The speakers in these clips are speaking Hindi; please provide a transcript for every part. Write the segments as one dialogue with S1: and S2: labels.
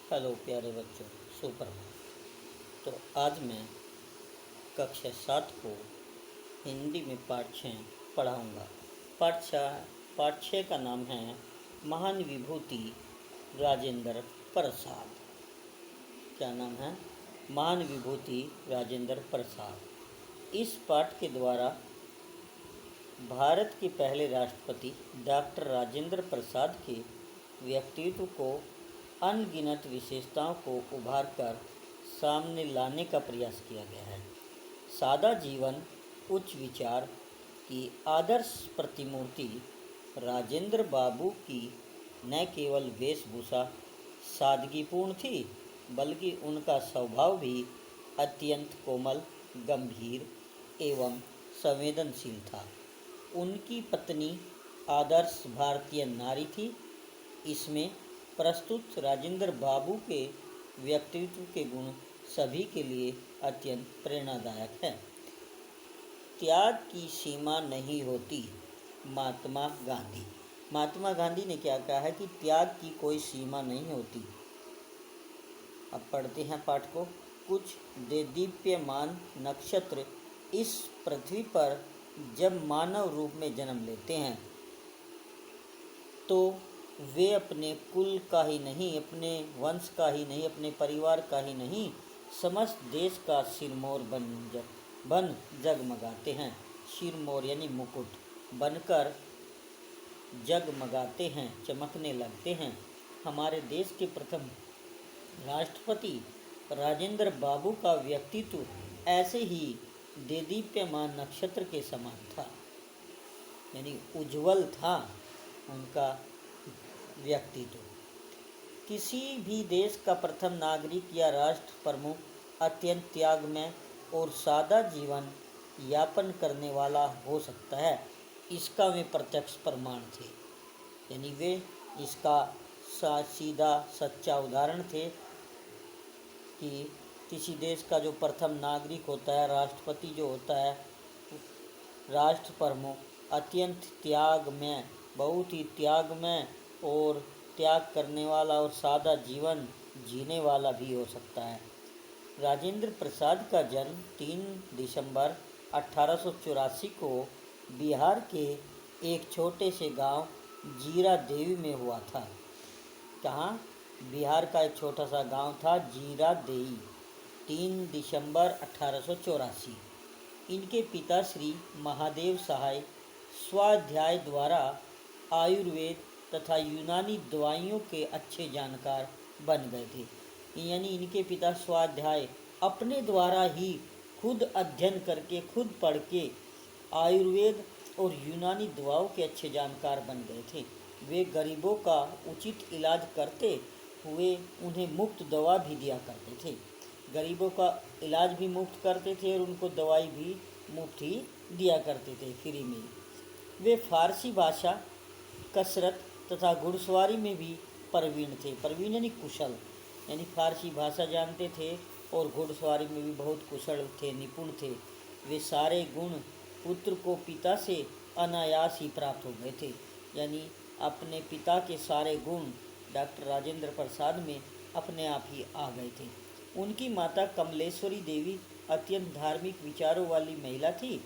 S1: हेलो प्यारे बच्चों, सुप्रभात। तो आज मैं कक्षा 7 को हिंदी में पाठ 6 पढ़ाऊँगा। पाठ 6 का नाम है महान विभूति राजेंद्र प्रसाद। क्या नाम है? महान विभूति राजेंद्र प्रसाद। इस पाठ के द्वारा भारत के पहले राष्ट्रपति डॉक्टर राजेंद्र प्रसाद के व्यक्तित्व को अनगिनत विशेषताओं को उभार कर सामने लाने का प्रयास किया गया है। सादा जीवन, उच्च विचार की आदर्श प्रतिमूर्ति राजेंद्र बाबू की न केवल वेशभूषा सादगीपूर्ण थी, बल्कि उनका स्वभाव भी अत्यंत कोमल, गंभीर एवं संवेदनशील था। उनकी पत्नी आदर्श भारतीय नारी थी। इसमें प्रस्तुत राजेंद्र बाबू के व्यक्तित्व के गुण सभी के लिए अत्यंत प्रेरणादायक है। त्याग की सीमा नहीं होती। महात्मा गांधी ने क्या कहा है कि त्याग की कोई सीमा नहीं होती। अब पढ़ते हैं पाठ को। कुछ देदीप्यमान नक्षत्र इस पृथ्वी पर जब मानव रूप में जन्म लेते हैं तो वे अपने कुल का ही नहीं, अपने वंश का ही नहीं, अपने परिवार का ही नहीं, समस्त देश का सिरमौर बन जगमगाते हैं। सिरमौर यानी मुकुट बनकर जगमगाते हैं, चमकने लगते हैं। हमारे देश के प्रथम राष्ट्रपति राजेंद्र बाबू का व्यक्तित्व ऐसे ही देदीप्यमान नक्षत्र के समान था, यानी उज्जवल था उनका व्यक्तित्व। किसी भी देश का प्रथम नागरिक या राष्ट्र प्रमुख अत्यंत त्यागमय और सादा जीवन यापन करने वाला हो सकता है, इसका वे प्रत्यक्ष प्रमाण थे। यानी वे इसका सीधा सच्चा उदाहरण थे कि किसी देश का जो प्रथम नागरिक होता है, राष्ट्रपति जो होता है, राष्ट्र प्रमुख अत्यंत त्यागमय, बहुत ही त्यागमय और त्याग करने वाला और सादा जीवन जीने वाला भी हो सकता है। राजेंद्र प्रसाद का जन्म 3 दिसंबर 1884 को बिहार के एक छोटे से गांव जीरा देवी में हुआ था। कहाँ? बिहार का एक छोटा सा गांव था जीरा देवी। 3 दिसंबर 1884। इनके पिता श्री महादेव सहाय स्वाध्याय द्वारा आयुर्वेद तथा यूनानी दवाइयों के अच्छे जानकार बन गए थे। यानी इनके पिता स्वाध्याय अपने द्वारा ही खुद अध्ययन करके, खुद पढ़ के आयुर्वेद और यूनानी दवाओं के अच्छे जानकार बन गए थे। वे गरीबों का उचित इलाज करते हुए उन्हें मुफ्त दवा भी दिया करते थे। गरीबों का इलाज भी मुफ्त करते थे और उनको दवाई भी मुफ्त ही दिया करते थे, फ्री में। वे फारसी भाषा, कसरत तथा घुड़सवारी में भी प्रवीण थे। प्रवीण यानी कुशल, यानी फारसी भाषा जानते थे और घुड़सवारी में भी बहुत कुशल थे, निपुण थे। वे सारे गुण पुत्र को पिता से अनायास ही प्राप्त हो गए थे। यानी अपने पिता के सारे गुण डॉक्टर राजेंद्र प्रसाद में अपने आप ही आ गए थे। उनकी माता कमलेश्वरी देवी अत्यंत धार्मिक विचारों वाली महिला थी।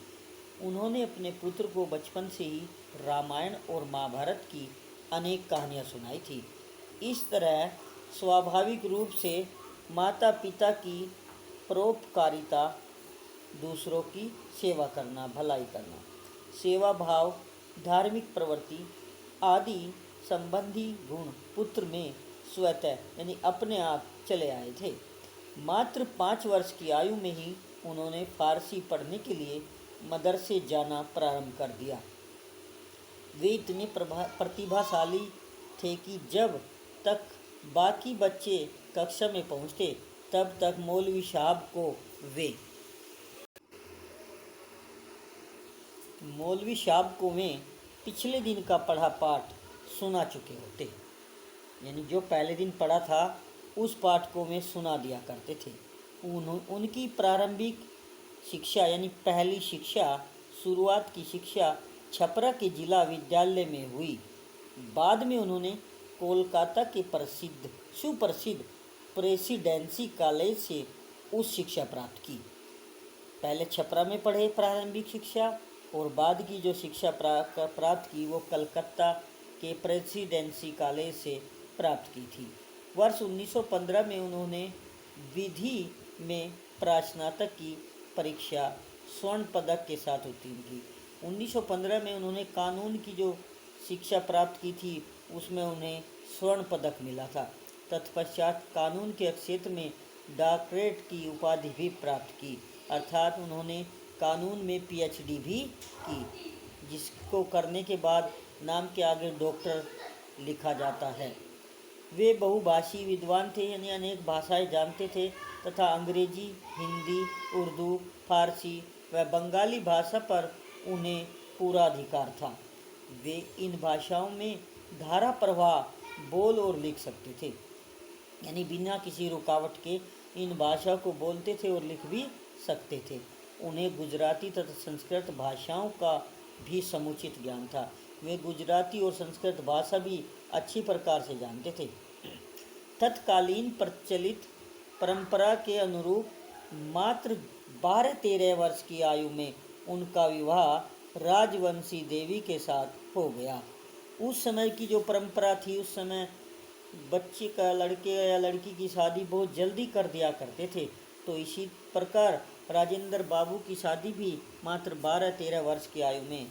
S1: उन्होंने अपने पुत्र को बचपन से ही रामायण और महाभारत की अनेक कहानियाँ सुनाई थी। इस तरह स्वाभाविक रूप से माता पिता की परोपकारिता, दूसरों की सेवा करना, भलाई करना, सेवा भाव, धार्मिक प्रवृत्ति आदि संबंधी गुण पुत्र में स्वतः यानी अपने आप चले आए थे। मात्र 5 वर्ष की आयु में ही उन्होंने फारसी पढ़ने के लिए मदरसे जाना प्रारंभ कर दिया। वे इतने प्रतिभाशाली थे कि जब तक बाकी बच्चे कक्षा में पहुंचते तब तक मौलवी साहब को वे पिछले दिन का पढ़ा पाठ सुना चुके होते। यानी जो पहले दिन पढ़ा था उस पाठ को वे सुना दिया करते थे। उनकी प्रारंभिक शिक्षा यानी पहली शिक्षा, शुरुआत की शिक्षा छपरा के जिला विद्यालय में हुई। बाद में उन्होंने कोलकाता के सुप्रसिद्ध प्रेसिडेंसी कॉलेज से उच्च शिक्षा प्राप्त की। पहले छपरा में पढ़े प्रारंभिक शिक्षा, और बाद की जो शिक्षा प्राप्त की वो कलकत्ता के प्रेसिडेंसी कॉलेज से प्राप्त की थी। वर्ष 1915 में उन्होंने विधि में स्नातक की परीक्षा स्वर्ण पदक के साथ उत्तीर्ण की। 1915 में उन्होंने कानून की जो शिक्षा प्राप्त की थी उसमें उन्हें स्वर्ण पदक मिला था। तत्पश्चात कानून के क्षेत्र में डॉक्टरेट की उपाधि भी प्राप्त की, अर्थात उन्होंने कानून में पीएचडी भी की, जिसको करने के बाद नाम के आगे डॉक्टर लिखा जाता है। वे बहुभाषी विद्वान थे, यानी अनेक भाषाएं जानते थे तथा अंग्रेजी, हिंदी, उर्दू, फारसी व बंगाली भाषा पर उन्हें पूरा अधिकार था। वे इन भाषाओं में धारा प्रवाह बोल और लिख सकते थे, यानी बिना किसी रुकावट के इन भाषा को बोलते थे और लिख भी सकते थे। उन्हें गुजराती तथा संस्कृत भाषाओं का भी समुचित ज्ञान था। वे गुजराती और संस्कृत भाषा भी अच्छी प्रकार से जानते थे। तत्कालीन प्रचलित परंपरा के अनुरूप मात्र 12-13 वर्ष की आयु में उनका विवाह राजवंशी देवी के साथ हो गया। उस समय की जो परंपरा थी, उस समय बच्चे का, लड़के या लड़की की शादी बहुत जल्दी कर दिया करते थे, तो इसी प्रकार राजेंद्र बाबू की शादी भी मात्र 12-13 वर्ष की आयु में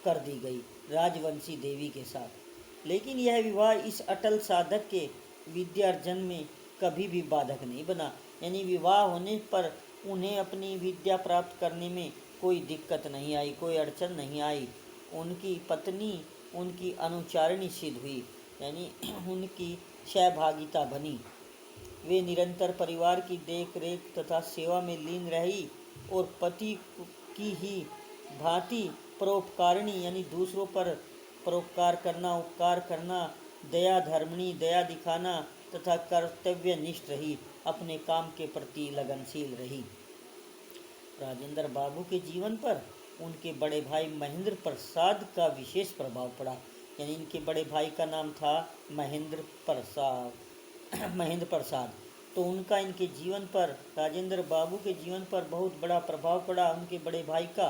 S1: कर दी गई राजवंशी देवी के साथ। लेकिन यह विवाह इस अटल साधक के विद्यार्जन में कभी भी बाधक नहीं बना, यानी विवाह होने पर उन्हें अपनी विद्या प्राप्त करने में कोई दिक्कत नहीं आई, कोई अड़चन नहीं आई। उनकी पत्नी उनकी अनुचारिणी सिद्ध हुई, यानी उनकी सहभागिता बनी। वे निरंतर परिवार की देख रेख तथा सेवा में लीन रही और पति की ही भांति परोपकारिणी, यानी दूसरों पर परोपकार करना, उपकार करना, दया धर्मणी, दया दिखाना तथा कर्तव्यनिष्ठ रही, अपने काम के प्रति लगनशील रही। राजेंद्र बाबू के जीवन पर उनके बड़े भाई महेंद्र प्रसाद का विशेष प्रभाव पड़ा, यानी इनके बड़े भाई का नाम था महेंद्र प्रसाद। तो उनका इनके जीवन पर, राजेंद्र बाबू के जीवन पर बहुत बड़ा प्रभाव पड़ा उनके बड़े भाई का।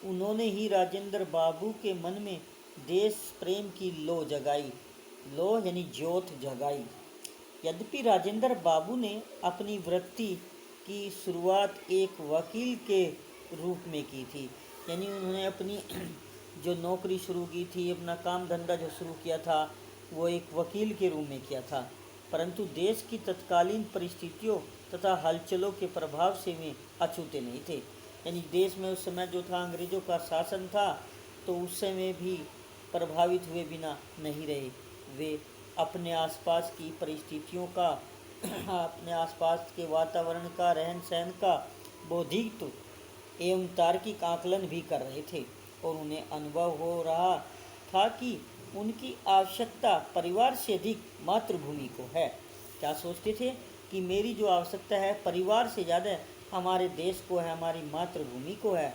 S1: उन्होंने ही राजेंद्र बाबू के मन में देश प्रेम की लो जगाई, लो यानी ज्योत जगाई। यद्यपि राजेंद्र बाबू ने अपनी वृत्ति की शुरुआत एक वकील के रूप में की थी, यानी उन्होंने अपनी जो नौकरी शुरू की थी, अपना काम धंधा जो शुरू किया था, वो एक वकील के रूप में किया था। परंतु देश की तत्कालीन परिस्थितियों तथा हलचलों के प्रभाव से वे अछूते नहीं थे, यानी देश में उस समय जो था अंग्रेज़ों का शासन था, तो उस समय भी प्रभावित हुए बिना नहीं रहे। वे अपने आसपास की परिस्थितियों का अपने आसपास के वातावरण का, रहन सहन का बौद्धिक एवं तार्किक आकलन भी कर रहे थे, और उन्हें अनुभव हो रहा था कि उनकी आवश्यकता परिवार से अधिक मातृभूमि को है। क्या सोचते थे कि मेरी जो आवश्यकता है परिवार से ज़्यादा हमारे देश को है, हमारी मातृभूमि को है।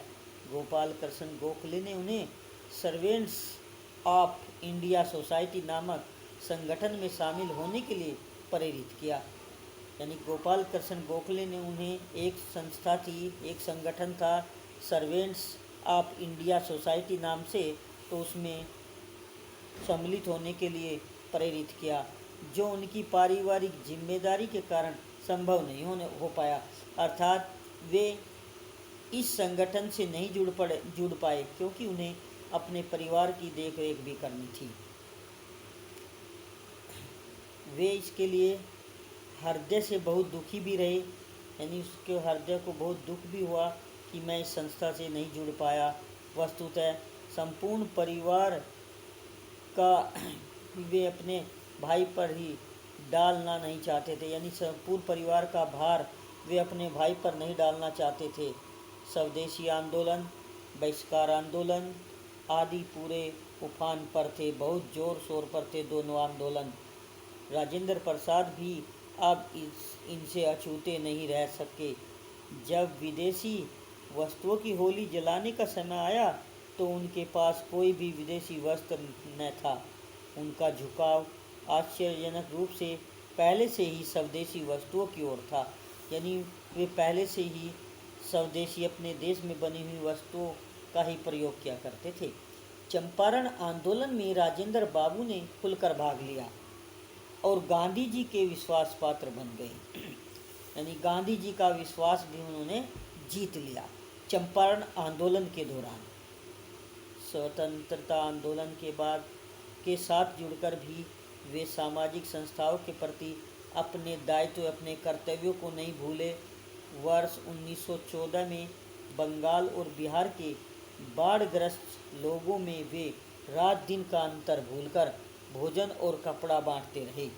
S1: गोपाल कृष्ण गोखले ने उन्हें सर्वेंट्स ऑफ इंडिया सोसाइटी नामक संगठन में शामिल होने के लिए प्रेरित किया, यानी गोपाल कृष्ण गोखले ने उन्हें, एक संस्था थी, एक संगठन था सर्वेंट्स ऑफ इंडिया सोसाइटी नाम से, तो उसमें सम्मिलित होने के लिए प्रेरित किया, जो उनकी पारिवारिक जिम्मेदारी के कारण संभव नहीं हो पाया। अर्थात वे इस संगठन से नहीं जुड़ पाए क्योंकि उन्हें अपने परिवार की देखरेख भी करनी थी। वे इसके लिए हृदय से बहुत दुखी भी रहे, यानी उसके हृदय को बहुत दुख भी हुआ कि मैं इस संस्था से नहीं जुड़ पाया। वस्तुतः संपूर्ण परिवार का वे अपने भाई पर ही डालना नहीं चाहते थे, यानी संपूर्ण परिवार का भार वे अपने भाई पर नहीं डालना चाहते थे। स्वदेशी आंदोलन, बहिष्कार आंदोलन आदि पूरे उफान पर थे, बहुत जोर शोर पर थे दोनों आंदोलन। राजेंद्र प्रसाद भी अब इनसे अछूते नहीं रह सके। जब विदेशी वस्तुओं की होली जलाने का समय आया तो उनके पास कोई भी विदेशी वस्त्र न था। उनका झुकाव आश्चर्यजनक रूप से पहले से ही स्वदेशी वस्तुओं की ओर था। यानी वे पहले से ही स्वदेशी अपने देश में बनी हुई वस्तुओं का ही प्रयोग किया करते थे। चंपारण आंदोलन में राजेंद्र बाबू ने खुलकर भाग लिया और गांधी जी के विश्वास पात्र बन गए। यानी गांधी जी का विश्वास भी उन्होंने जीत लिया। चंपारण आंदोलन के दौरान स्वतंत्रता आंदोलन के बाद के साथ जुड़कर भी वे सामाजिक संस्थाओं के प्रति अपने दायित्व अपने कर्तव्यों को नहीं भूले। वर्ष 1914 में बंगाल और बिहार के बाढ़ग्रस्त लोगों में वे रात दिन का अंतर भूलकर भोजन और कपड़ा बांटते रहे।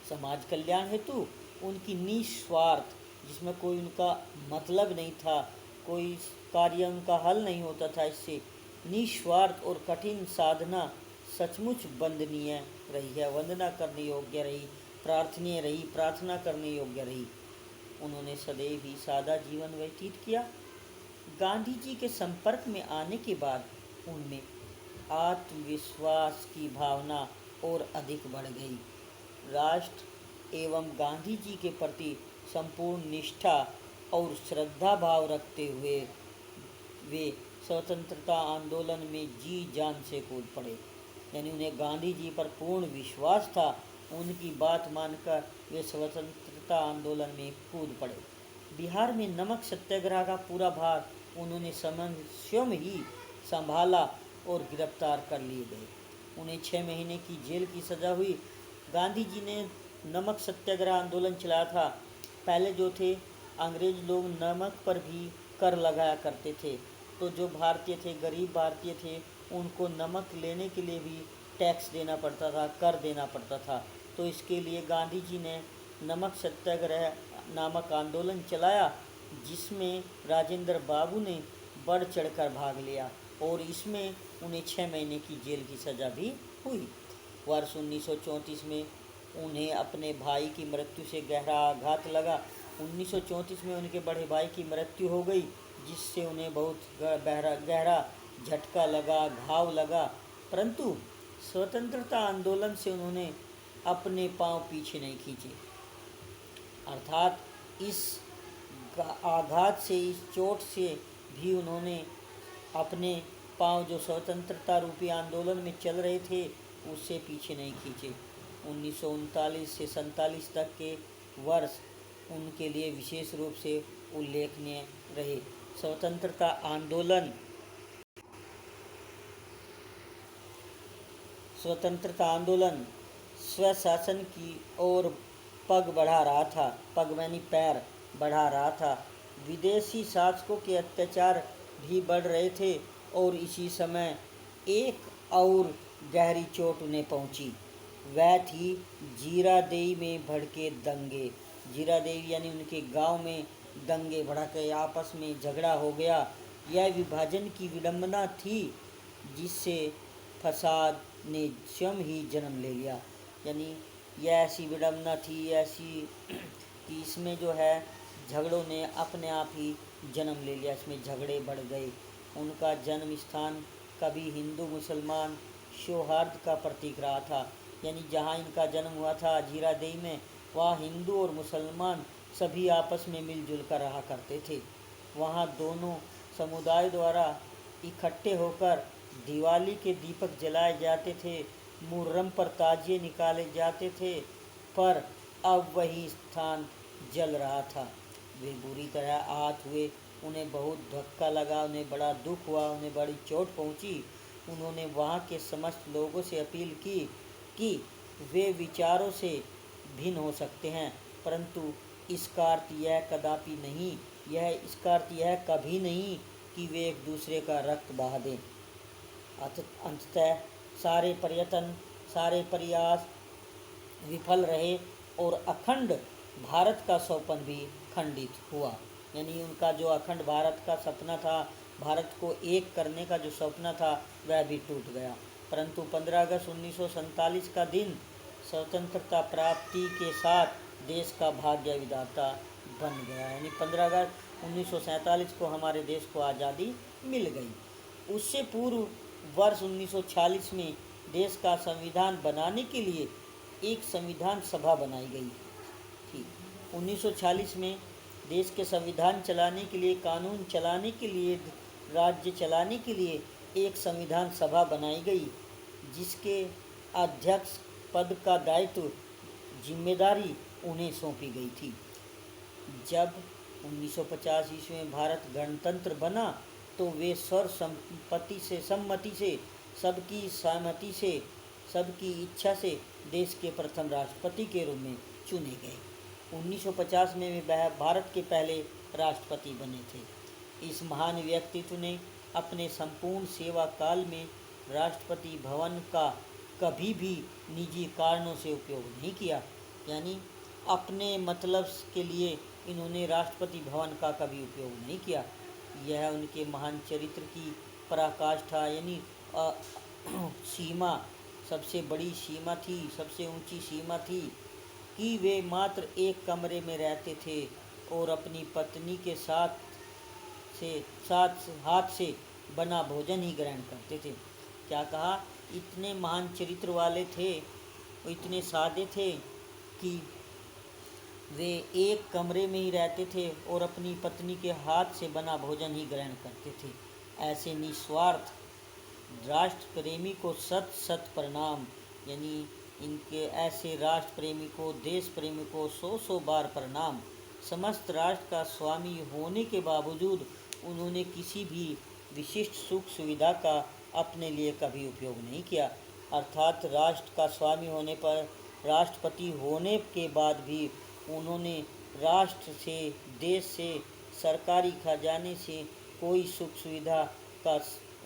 S1: समाज कल्याण हेतु उनकी निस्वार्थ, जिसमें कोई उनका मतलब नहीं था, कोई कार्य उनका हल नहीं होता था, इससे निस्वार्थ और कठिन साधना सचमुच वंदनीय रही है, वंदना करने योग्य रही, प्रार्थनीय रही, प्रार्थना करने योग्य रही। उन्होंने सदैव ही सादा जीवन व्यतीत किया। गांधी जी के संपर्क में आने के बाद उनमें आत्मविश्वास की भावना और अधिक बढ़ गई। राष्ट्र एवं गांधी जी के प्रति संपूर्ण निष्ठा और श्रद्धा भाव रखते हुए वे स्वतंत्रता आंदोलन में जी जान से कूद पड़े। यानी उन्हें गांधी जी पर पूर्ण विश्वास था, उनकी बात मानकर वे स्वतंत्रता आंदोलन में कूद पड़े। बिहार में नमक सत्याग्रह का पूरा भार उन्होंने स्वयं ही संभाला और गिरफ्तार कर लिए गए। उन्हें 6 महीने की जेल की सज़ा हुई। गांधी जी ने नमक सत्याग्रह आंदोलन चलाया था। पहले जो थे अंग्रेज लोग नमक पर भी कर लगाया करते थे, तो जो भारतीय थे, गरीब भारतीय थे, उनको नमक लेने के लिए भी टैक्स देना पड़ता था, कर देना पड़ता था। तो इसके लिए गांधी जी ने नमक सत्याग्रह नामक आंदोलन चलाया, जिसमें राजेंद्र बाबू ने बढ़ चढ़कर भाग लिया और इसमें उन्हें 6 महीने की जेल की सज़ा भी हुई। वर्ष 1934 में उन्हें अपने भाई की मृत्यु से गहरा आघात लगा। 1934 में उनके बड़े भाई की मृत्यु हो गई, जिससे उन्हें बहुत गहरा झटका लगा, घाव लगा। परंतु स्वतंत्रता आंदोलन से उन्होंने अपने पांव पीछे नहीं खींचे, अर्थात इस आघात से, इस चोट से भी उन्होंने अपने पांव जो स्वतंत्रता रूपी आंदोलन में चल रहे थे उससे पीछे नहीं खींचे। 1939 से 47 तक के वर्ष उनके लिए विशेष रूप से उल्लेखनीय रहे। स्वतंत्रता आंदोलन स्वशासन की ओर पग बढ़ा रहा था, पग यानी पैर बढ़ा रहा था। विदेशी शासकों के अत्याचार भी बढ़ रहे थे और इसी समय एक और गहरी चोट उन्हें पहुंची। वह थी जीरादेई में भड़के दंगे। जीरादेई यानी उनके गांव में दंगे भड़के, आपस में झगड़ा हो गया। यह विभाजन की विडंबना थी जिससे फसाद ने स्वयं ही जन्म ले लिया। यानी यह ऐसी विडंबना थी, ऐसी कि इसमें जो है झगड़ों ने अपने आप ही जन्म ले लिया, इसमें झगड़े बढ़ गए। उनका जन्म स्थान कभी हिंदू मुसलमान सौहार्द का प्रतीक रहा था। यानी जहाँ इनका जन्म हुआ था जीरादेई में, वहाँ हिंदू और मुसलमान सभी आपस में मिलजुल कर रहा करते थे। वहाँ दोनों समुदाय द्वारा इकट्ठे होकर दिवाली के दीपक जलाए जाते थे, मुहर्रम पर ताजिए निकाले जाते थे, पर अब वही स्थान जल रहा था। वे बुरी तरह आहत हुए, उन्हें बहुत धक्का लगा, उन्हें बड़ा दुख हुआ, उन्हें बड़ी चोट पहुंची। उन्होंने वहाँ के समस्त लोगों से अपील की कि वे विचारों से भिन्न हो सकते हैं, परंतु इसका अर्थ यह कदापि नहीं, इसका अर्थ यह कभी नहीं कि वे एक दूसरे का रक्त बहा दें। अंततः सारे प्रयत्न, सारे प्रयास विफल रहे और अखंड भारत का स्वप्न भी खंडित हुआ। यानी उनका जो अखंड भारत का सपना था, भारत को एक करने का जो सपना था, वह भी टूट गया। परंतु 15 अगस्त 1947 का दिन स्वतंत्रता प्राप्ति के साथ देश का भाग्य विधाता बन गया। यानी 15 अगस्त 1947 को हमारे देश को आज़ादी मिल गई। उससे पूर्व वर्ष 1940 में देश का संविधान बनाने के लिए एक संविधान सभा बनाई गई थी। 1946 में देश के संविधान चलाने के लिए, कानून चलाने के लिए, राज्य चलाने के लिए एक संविधान सभा बनाई गई, जिसके अध्यक्ष पद का दायित्व, जिम्मेदारी उन्हें सौंपी गई थी। जब 1950 ईस्वी में भारत गणतंत्र बना तो वे सम्मति से, सबकी सहमति से, सबकी इच्छा से देश के प्रथम राष्ट्रपति के रूप में चुने गए। 1950 में वे भारत के पहले राष्ट्रपति बने थे। इस महान व्यक्तित्व ने अपने संपूर्ण सेवा काल में राष्ट्रपति भवन का कभी भी निजी कारणों से उपयोग नहीं किया। यानी अपने मतलब के लिए इन्होंने राष्ट्रपति भवन का कभी उपयोग नहीं किया। यह उनके महान चरित्र की पराकाष्ठा, यानी सीमा, सबसे बड़ी सीमा थी, सबसे ऊंची सीमा थी कि वे मात्र एक कमरे में रहते थे और अपनी पत्नी के साथ हाथ से बना भोजन ही ग्रहण करते थे। क्या कहा? इतने महान चरित्र वाले थे, इतने सादे थे कि वे एक कमरे में ही रहते थे और अपनी पत्नी के हाथ से बना भोजन ही ग्रहण करते थे। ऐसे निस्वार्थ राष्ट्र प्रेमी को सत सत प्रणाम। यानी इनके ऐसे राष्ट्र प्रेमी को, देश प्रेमी को 100 बार प्रणाम। समस्त राष्ट्र का स्वामी होने के बावजूद उन्होंने किसी भी विशिष्ट सुख सुविधा का अपने लिए कभी उपयोग नहीं किया। अर्थात राष्ट्र का स्वामी होने पर, राष्ट्रपति होने के बाद भी उन्होंने राष्ट्र से, देश से, सरकारी खजाने से कोई सुख सुविधा का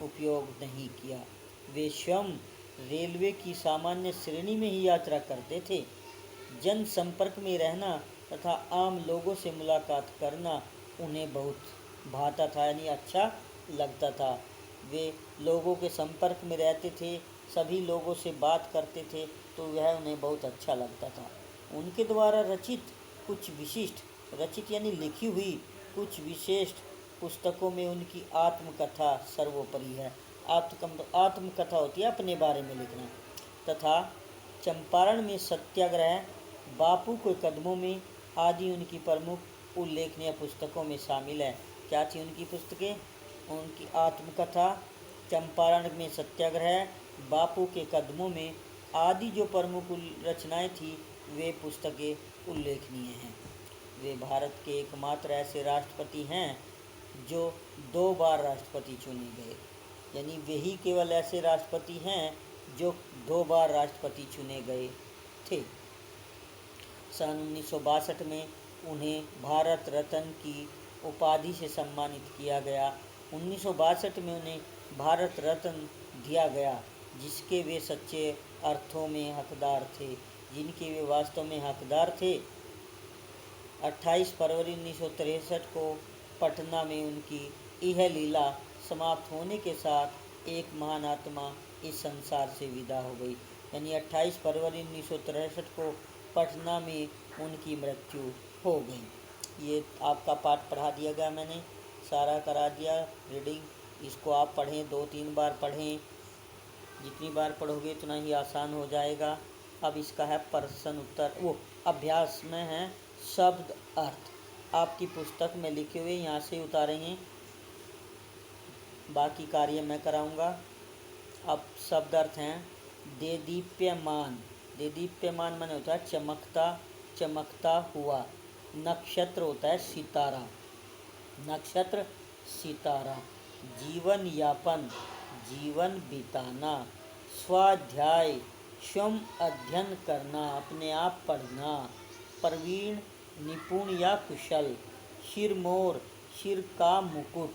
S1: उपयोग नहीं किया। वे स्वयं रेलवे की सामान्य श्रेणी में ही यात्रा करते थे। जन संपर्क में रहना तथा आम लोगों से मुलाकात करना उन्हें बहुत भाता था, यानी अच्छा लगता था। वे लोगों के संपर्क में रहते थे, सभी लोगों से बात करते थे, तो वह उन्हें बहुत अच्छा लगता था। उनके द्वारा रचित यानी लिखी हुई कुछ विशिष्ट पुस्तकों में उनकी आत्मकथा सर्वोपरि है। आत्मकथा होती है अपने बारे में लिखना। तथा चंपारण में सत्याग्रह, बापू के कदमों में आदि उनकी प्रमुख उल्लेखनीय पुस्तकों में शामिल है। क्या थी उनकी पुस्तकें? उनकी आत्मकथा, चंपारण में सत्याग्रह, बापू के कदमों में आदि जो प्रमुख रचनाएं थी, वे पुस्तकें उल्लेखनीय हैं। वे भारत के एकमात्र ऐसे राष्ट्रपति हैं जो 2 बार राष्ट्रपति चुने गए। यानी वे ही केवल ऐसे राष्ट्रपति हैं जो 2 बार राष्ट्रपति चुने गए थे। सन 1962 में उन्हें भारत रत्न की उपाधि से सम्मानित किया गया। 1962 में उन्हें भारत रत्न दिया गया, जिसके वे सच्चे अर्थों में हकदार थे, जिनके वे वास्तव में हकदार थे। 28 फरवरी 1963 को पटना में उनकी यह लीला समाप्त होने के साथ एक महान आत्मा इस संसार से विदा हो गई। यानी 28 फरवरी 1963 को पटना में उनकी मृत्यु हो गई। ये आपका पाठ पढ़ा दिया गया, मैंने सारा करा दिया रीडिंग। इसको आप पढ़ें, 2-3 बार पढ़ें। जितनी बार पढ़ोगे उतना ही आसान हो जाएगा। अब इसका है प्रश्न उत्तर, वो अभ्यास में है शब्द अर्थ। आपकी पुस्तक में लिखे हुए यहाँ से उतारेंगे, बाकी कार्य मैं कराऊंगा। अब शब्द अर्थ हैं देदीप्यमान। देदीप्यमान माने होता है चमकता, चमकता हुआ। नक्षत्र होता है सितारा, नक्षत्र सितारा। जीवन यापन, जीवन बिताना। स्वाध्याय, स्वयं अध्ययन करना, अपने आप पढ़ना। प्रवीण, निपुण या कुशल। सिरमौर, सिर का मुकुट।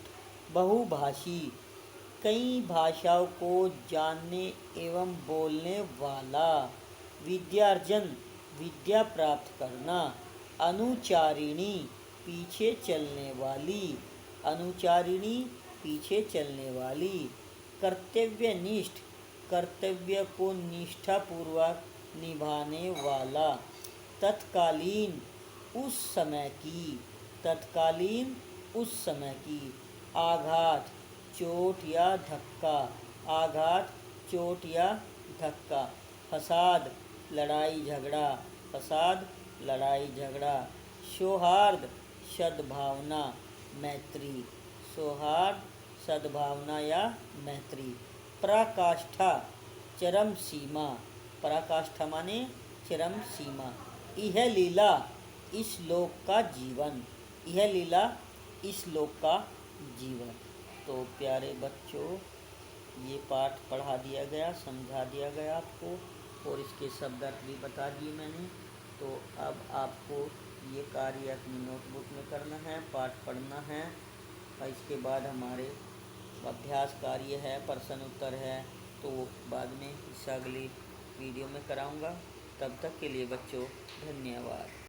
S1: बहुभाषी, कई भाषाओं को जानने एवं बोलने वाला। विद्यार्जन, विद्या प्राप्त करना। अनुचारिणी, पीछे चलने वाली। अनुचारिणी, पीछे चलने वाली। कर्तव्यनिष्ठ, कर्तव्य को निष्ठापूर्वक निभाने वाला। तत्कालीन, उस समय की। तत्कालीन, उस समय की। आघात, चोट या धक्का। आघात, चोट या धक्का। फसाद, लड़ाई झगड़ा, फसाद लड़ाई झगड़ा, सौहार्द सद्भावना मैत्री, सौहार्द सद्भावना या मैत्री, पराकाष्ठा चरम सीमा, पराकाष्ठा माने चरम सीमा, यह लीला इस लोक का जीवन, यह लीला इस लोक का जीवन। तो प्यारे बच्चों, ये पाठ पढ़ा दिया गया, समझा दिया गया आपको, और इसके शब्द अर्थ भी बता दिए मैंने। तो अब आपको ये कार्य अपनी नोटबुक में करना है, पाठ पढ़ना है, और इसके बाद हमारे अभ्यास कार्य है, प्रश्न उत्तर है, तो वो बाद में इस अगली वीडियो में कराऊंगा। तब तक के लिए बच्चों धन्यवाद।